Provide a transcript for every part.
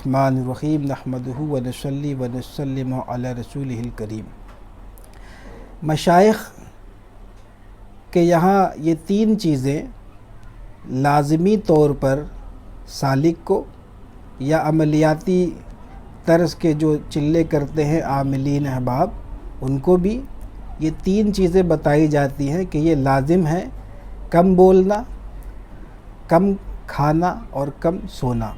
الرحمن الرحیم نحمدہ ونصلی ونسلم علی رسولہ الکریم۔ مشائخ کے یہاں یہ تین چیزیں لازمی طور پر سالک کو یا عملیاتی طرز کے جو چلے کرتے ہیں عاملین احباب ان کو بھی یہ تین چیزیں بتائی جاتی ہیں کہ یہ لازم ہے: کم بولنا، کم کھانا اور کم سونا۔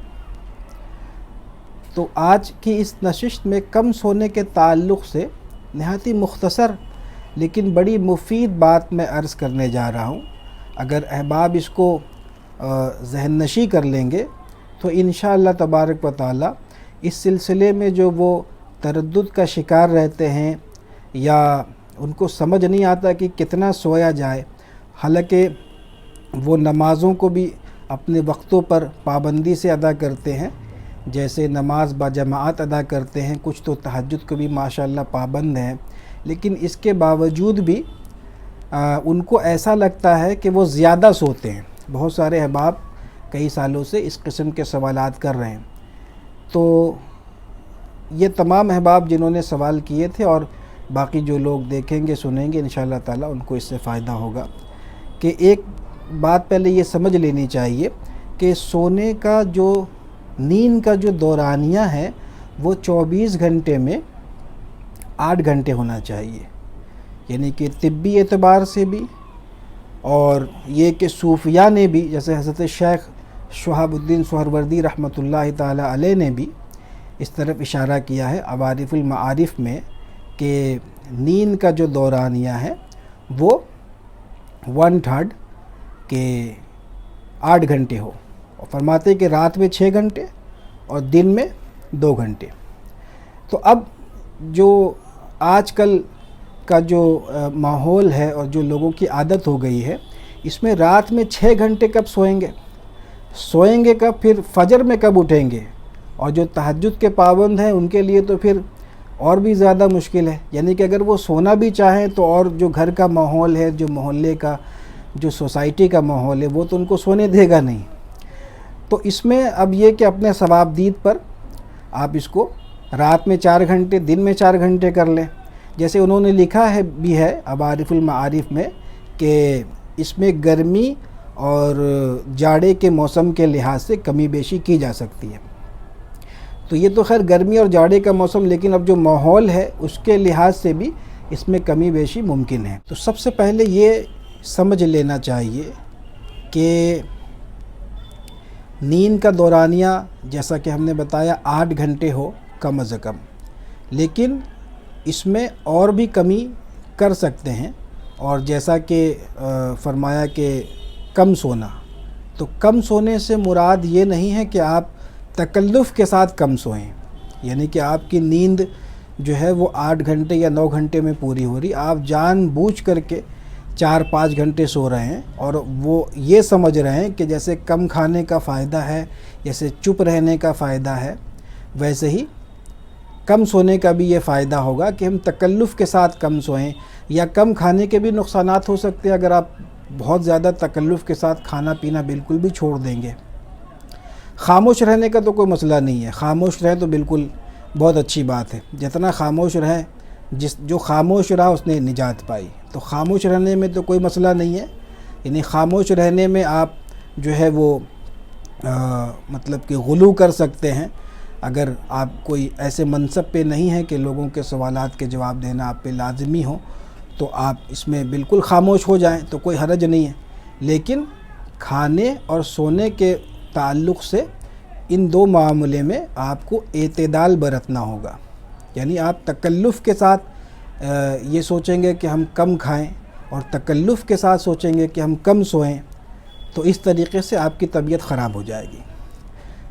تو آج کی اس نشست میں کم سونے کے تعلق سے نہایت مختصر لیکن بڑی مفید بات میں عرض کرنے جا رہا ہوں۔ اگر احباب اس کو ذہن نشی کر لیں گے تو انشاءاللہ تبارک و تعالی اس سلسلے میں جو وہ تردد کا شکار رہتے ہیں یا ان کو سمجھ نہیں آتا کہ کتنا سویا جائے، حالانکہ وہ نمازوں کو بھی اپنے وقتوں پر پابندی سے ادا کرتے ہیں، جیسے نماز باجماعت ادا کرتے ہیں، کچھ تو تہجد کو بھی ماشاءاللہ پابند ہیں، لیکن اس کے باوجود بھی ان کو ایسا لگتا ہے کہ وہ زیادہ سوتے ہیں۔ بہت سارے احباب کئی سالوں سے اس قسم کے سوالات کر رہے ہیں۔ تو یہ تمام احباب جنہوں نے سوال کیے تھے اور باقی جو لوگ دیکھیں گے سنیں گے انشاءاللہ تعالی ان کو اس سے فائدہ ہوگا کہ ایک بات پہلے یہ سمجھ لینی چاہیے کہ سونے کا جو نیند کا جو دورانیہ ہے وہ 24 گھنٹے میں 8 گھنٹے ہونا چاہیے، یعنی کہ طبی اعتبار سے بھی، اور یہ کہ صوفیاء نے بھی، جیسے حضرت شیخ شہاب الدین سہروردی رحمۃ اللہ تعالی علیہ نے بھی اس طرف اشارہ کیا ہے عوارف المعارف میں کہ نیند کا جو دورانیہ ہے وہ 1/3 کہ 8 گھنٹے ہو، اور فرماتے کہ رات میں 6 گھنٹے اور دن میں 2 گھنٹے۔ تو اب جو آج کل کا جو ماحول ہے اور جو لوگوں کی عادت ہو گئی ہے، اس میں رات میں 6 گھنٹے کب سوئیں گے کب، پھر فجر میں کب اٹھیں گے، اور جو تہجد کے پابند ہیں ان کے لیے تو پھر اور بھی زیادہ مشکل ہے، یعنی کہ اگر وہ سونا بھی چاہیں تو اور جو گھر کا ماحول ہے، جو محلے کا، جو سوسائٹی کا ماحول ہے، وہ تو ان کو سونے دے گا نہیں۔ تو اس میں اب یہ کہ اپنے ثوابدید پر آپ اس کو رات میں 4 گھنٹے، دن میں 4 گھنٹے کر لیں، جیسے انہوں نے لکھا ہے بھی ہے عوارف المعارف میں کہ اس میں گرمی اور جاڑے کے موسم کے لحاظ سے کمی بیشی کی جا سکتی ہے۔ تو یہ تو خیر گرمی اور جاڑے کا موسم، لیکن اب جو ماحول ہے اس کے لحاظ سے بھی اس میں کمی بیشی ممکن ہے۔ تو سب سے پہلے یہ سمجھ لینا چاہیے کہ نیند کا دورانیہ جیسا کہ ہم نے بتایا 8 گھنٹے ہو کم از کم، لیکن اس میں اور بھی کمی کر سکتے ہیں، اور جیسا کہ فرمایا کہ کم سونا، تو کم سونے سے مراد یہ نہیں ہے کہ آپ تکلف کے ساتھ کم سوئیں، یعنی کہ آپ کی نیند جو ہے وہ 8 گھنٹے یا 9 گھنٹے میں پوری ہو رہی، آپ جان بوجھ کر کے 4-5 گھنٹے سو رہے ہیں اور وہ یہ سمجھ رہے ہیں کہ جیسے کم کھانے کا فائدہ ہے، جیسے چپ رہنے کا فائدہ ہے، ویسے ہی کم سونے کا بھی یہ فائدہ ہوگا کہ ہم تکلف کے ساتھ کم سوئیں، یا کم کھانے کے بھی نقصانات ہو سکتے ہیں اگر آپ بہت زیادہ تکلف کے ساتھ کھانا پینا بالکل بھی چھوڑ دیں گے۔ خاموش رہنے کا تو کوئی مسئلہ نہیں ہے، خاموش رہے تو بالکل بہت اچھی بات ہے، جتنا خاموش رہے، جو خاموش رہا اس نے نجات پائی، تو خاموش رہنے میں تو کوئی مسئلہ نہیں ہے، یعنی خاموش رہنے میں آپ جو ہے وہ مطلب کہ غلو کر سکتے ہیں، اگر آپ کوئی ایسے منصب پہ نہیں ہیں کہ لوگوں کے سوالات کے جواب دینا آپ پہ لازمی ہو، تو آپ اس میں بالکل خاموش ہو جائیں تو کوئی حرج نہیں ہے، لیکن کھانے اور سونے کے تعلق سے ان دو معاملے میں آپ کو اعتدال برتنا ہوگا، یعنی آپ تکلف کے ساتھ یہ سوچیں گے کہ ہم کم کھائیں اور تکلف کے ساتھ سوچیں گے کہ ہم کم سوئیں، تو اس طریقے سے آپ کی طبیعت خراب ہو جائے گی۔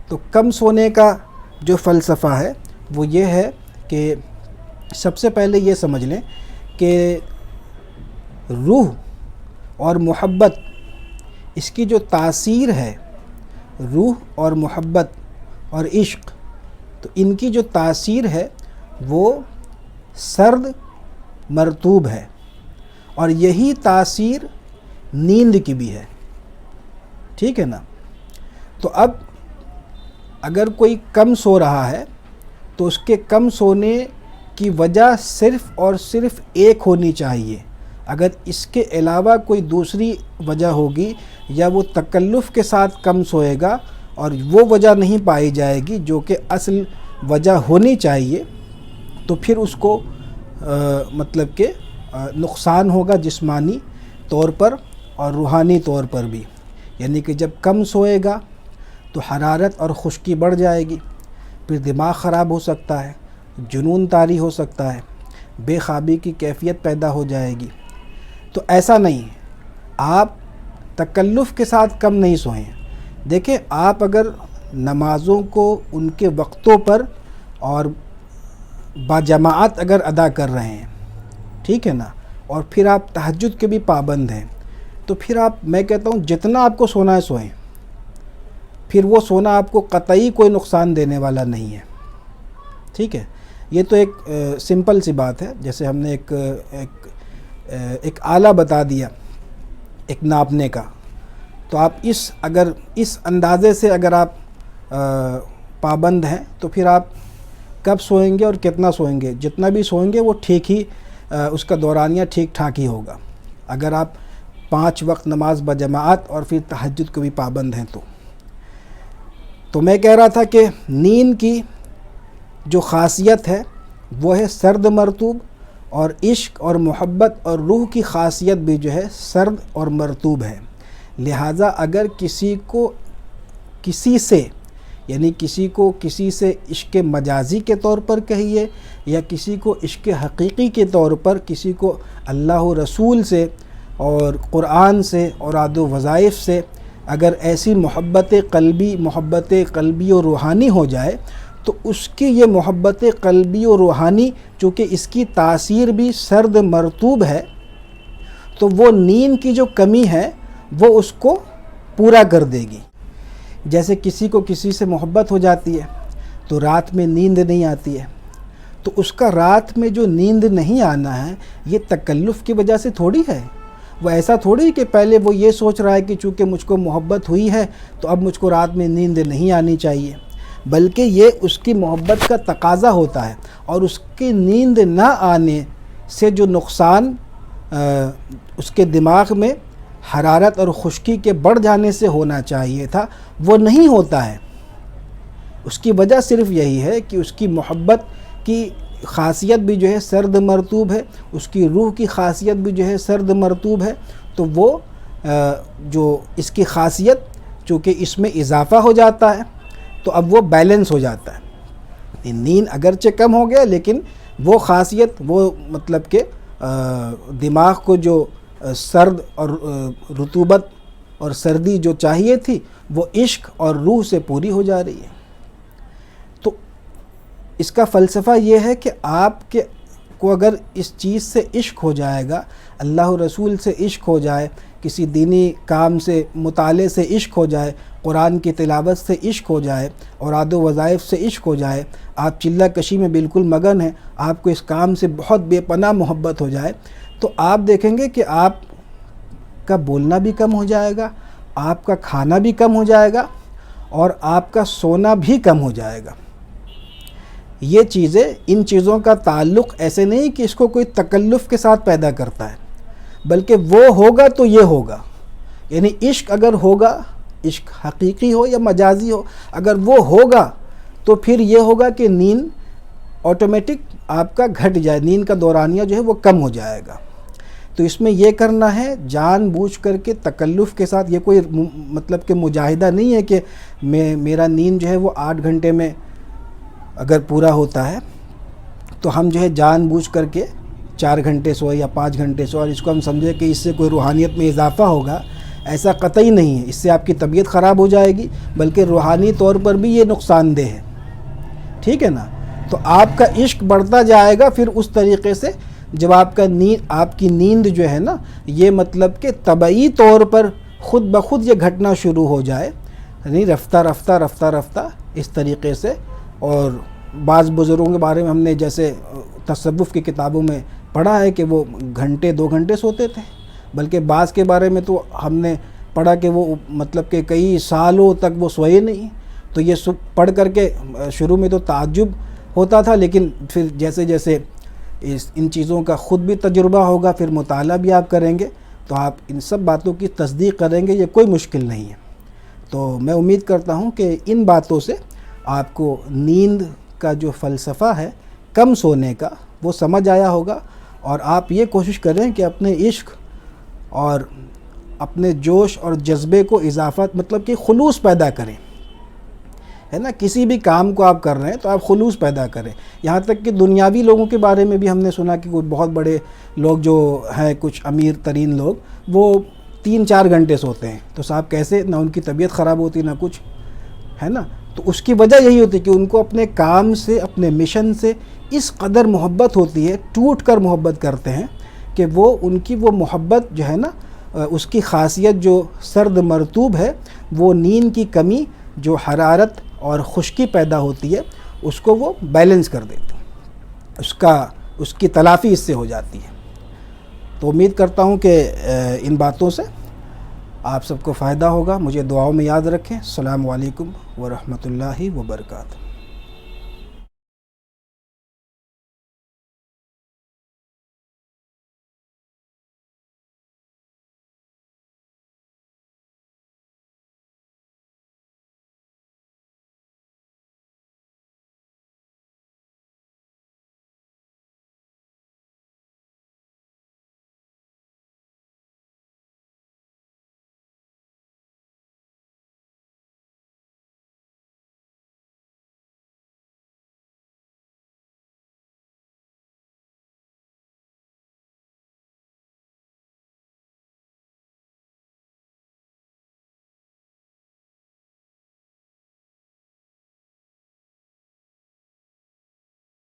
تو کم سونے کا جو فلسفہ ہے وہ یہ ہے کہ سب سے پہلے یہ سمجھ لیں کہ روح اور محبت، اس کی جو تاثیر ہے، روح اور محبت اور عشق، تو ان کی جو تاثیر ہے وہ سرد مرطوب ہے، اور یہی تاثیر نیند کی بھی ہے، ٹھیک ہے نا؟ تو اب اگر کوئی کم سو رہا ہے تو اس کے کم سونے کی وجہ صرف اور صرف ایک ہونی چاہیے. اگر اس کے علاوہ کوئی دوسری وجہ ہوگی یا وہ تکلف کے ساتھ کم سوئے گا اور وہ وجہ نہیں پائی جائے گی جو کہ اصل وجہ ہونی چاہیے، تو پھر اس کو مطلب کہ نقصان ہوگا جسمانی طور پر اور روحانی طور پر بھی. یعنی کہ جب کم سوئے گا تو حرارت اور خشکی بڑھ جائے گی، پھر دماغ خراب ہو سکتا ہے، جنون طاری ہو سکتا ہے، بے خوابی کی کیفیت پیدا ہو جائے گی. تو ایسا نہیں ہے، آپ تکلف کے ساتھ کم نہیں سوئیں. دیکھیں، آپ اگر نمازوں کو ان کے وقتوں پر اور باجماعت اگر ادا کر رہے ہیں، ٹھیک ہے نا، اور پھر آپ تہجد کے بھی پابند ہیں، تو پھر آپ، میں کہتا ہوں جتنا آپ کو سونا ہے سوئیں. پھر وہ سونا آپ کو قطعی کوئی نقصان دینے والا نہیں ہے. ٹھیک ہے، یہ تو ایک سمپل سی بات ہے. جیسے ہم نے ایک آلہ بتا دیا ایک ناپنے کا، تو آپ اگر اس اندازے سے اگر آپ پابند ہیں تو پھر آپ کب سوئیں گے اور کتنا سوئیں گے، جتنا بھی سوئیں گے وہ ٹھیک ہی، اس کا دورانیہ ٹھیک ٹھاک ہی ہوگا اگر آپ 5 وقت نماز بجماعت اور پھر تہجد کو بھی پابند ہیں. تو میں کہہ رہا تھا کہ نیند کی جو خاصیت ہے وہ ہے سرد مرطوب، اور عشق اور محبت اور روح کی خاصیت بھی جو ہے سرد اور مرطوب ہے. لہٰذا اگر کسی کو کسی سے عشق مجازی کے طور پر کہیے یا کسی کو عشق حقیقی کے طور پر، کسی کو اللہ و رسول سے اور قرآن سے اور اوراد و وظائف سے اگر ایسی محبت قلبی و روحانی ہو جائے، تو اس کی یہ محبت قلبی و روحانی، چونکہ اس کی تاثیر بھی سرد مرطوب ہے، تو وہ نیند کی جو کمی ہے وہ اس کو پورا کر دے گی. جیسے کسی کو کسی سے محبت ہو جاتی ہے تو رات میں نیند نہیں آتی ہے، تو اس کا رات میں جو نیند نہیں آنا ہے یہ تکلف کی وجہ سے تھوڑی ہے. وہ ایسا تھوڑی کہ پہلے وہ یہ سوچ رہا ہے کہ چونکہ مجھ کو محبت ہوئی ہے تو اب مجھ کو رات میں نیند نہیں آنی چاہیے، بلکہ یہ اس کی محبت کا تقاضا ہوتا ہے. اور اس کی نیند نہ آنے سے جو نقصان اس کے دماغ میں حرارت اور خشکی کے بڑھ جانے سے ہونا چاہیے تھا، وہ نہیں ہوتا ہے. اس کی وجہ صرف یہی ہے کہ اس کی محبت کی خاصیت بھی جو ہے سرد مرطوب ہے، اس کی روح کی خاصیت بھی جو ہے سرد مرطوب ہے. تو وہ جو اس کی خاصیت، چونکہ اس میں اضافہ ہو جاتا ہے تو اب وہ بیلنس ہو جاتا ہے. نیند اگرچہ کم ہو گیا لیکن وہ خاصیت، وہ مطلب کہ دماغ کو جو سرد اور رطوبت اور سردی جو چاہیے تھی وہ عشق اور روح سے پوری ہو جا رہی ہے. تو اس کا فلسفہ یہ ہے کہ آپ کو اگر اس چیز سے عشق ہو جائے گا، اللہ و رسول سے عشق ہو جائے، کسی دینی کام سے، مطالعے سے عشق ہو جائے، قرآن کی تلاوت سے عشق ہو جائے، اوراد و وظائف سے عشق ہو جائے، آپ چلہ کشی میں بالکل مگن ہیں، آپ کو اس کام سے بہت بے پناہ محبت ہو جائے، تو آپ دیکھیں گے کہ آپ کا بولنا بھی کم ہو جائے گا، آپ کا کھانا بھی کم ہو جائے گا، اور آپ کا سونا بھی کم ہو جائے گا. یہ چیزیں، ان چیزوں کا تعلق ایسے نہیں کہ اس کو کوئی تکلف کے ساتھ پیدا کرتا ہے، بلکہ وہ ہوگا تو یہ ہوگا. یعنی عشق اگر ہوگا، عشق حقیقی ہو یا مجازی ہو، اگر وہ ہوگا تو پھر یہ ہوگا کہ نیند آٹومیٹک آپ کا گھٹ جائے، نیند کا دورانیہ جو ہے وہ کم ہو جائے گا. تو اس میں یہ کرنا ہے جان بوجھ کر کے تکلف کے ساتھ. یہ کوئی مطلب کہ مجاہدہ نہیں ہے کہ میرا نیند جو ہے وہ 8 گھنٹے میں اگر پورا ہوتا ہے تو ہم جو ہے جان بوجھ کر کے 4 گھنٹے سوئے یا 5 گھنٹے سوئے اور اس کو ہم سمجھے کہ اس سے کوئی روحانیت میں اضافہ ہوگا. ایسا قطعی نہیں ہے. اس سے آپ کی طبیعت خراب ہو جائے گی، بلکہ روحانی طور پر بھی یہ نقصان دہ ہے. ٹھیک ہے نا؟ تو آپ کا عشق بڑھتا جائے گا پھر اس طریقے سے، جب آپ کی نیند جو ہے نا، یہ مطلب کہ طبعی طور پر خود بخود یہ گھٹنا شروع ہو جائے، یعنی رفتہ رفتہ اس طریقے سے. اور بعض بزرگوں کے بارے میں ہم نے جیسے تصوف کی کتابوں میں پڑھا ہے کہ وہ گھنٹے 2 گھنٹے سوتے تھے، بلکہ بعض کے بارے میں تو ہم نے پڑھا کہ وہ مطلب کہ کئی سالوں تک وہ سوئے نہیں. تو یہ پڑھ کر کے شروع میں تو تعجب ہوتا تھا، لیکن پھر جیسے جیسے ان چیزوں کا خود بھی تجربہ ہوگا، پھر مطالعہ بھی آپ کریں گے، تو آپ ان سب باتوں کی تصدیق کریں گے، یہ کوئی مشکل نہیں ہے۔ تو میں امید کرتا ہوں کہ ان باتوں سے آپ کو نیند کا جو فلسفہ ہے کم سونے کا وہ سمجھ آیا ہوگا، اور آپ یہ کوشش کریں کہ اپنے عشق اور اپنے جوش اور جذبے کو اضافہ، مطلب کہ خلوص پیدا کریں، ہے نا۔ کسی بھی کام کو آپ کر رہے ہیں تو آپ خلوص پیدا کریں۔ یہاں تک کہ دنیاوی لوگوں کے بارے میں بھی ہم نے سنا کہ کوئی بہت بڑے لوگ جو ہیں، کچھ امیر ترین لوگ، وہ 3-4 گھنٹے سوتے ہیں، تو صاحب کیسے؟ نہ ان کی طبیعت خراب ہوتی نہ کچھ، ہے نا۔ تو اس کی وجہ یہی ہوتی ہے کہ ان کو اپنے کام سے، اپنے مشن سے اس قدر محبت ہوتی ہے، ٹوٹ کر محبت کرتے ہیں کہ وہ ان کی وہ محبت جو ہے نا، اس کی خاصیت جو سرد مرطوب ہے، وہ نیند کی کمی جو حرارت اور خشکی پیدا ہوتی ہے اس کو وہ بیلنس کر دیتے ہیں، اس کی تلافی اس سے ہو جاتی ہے۔ تو امید کرتا ہوں کہ ان باتوں سے آپ سب کو فائدہ ہوگا۔ مجھے دعاؤں میں یاد رکھیں۔ السلام علیکم ورحمۃ اللہ وبرکاتہ۔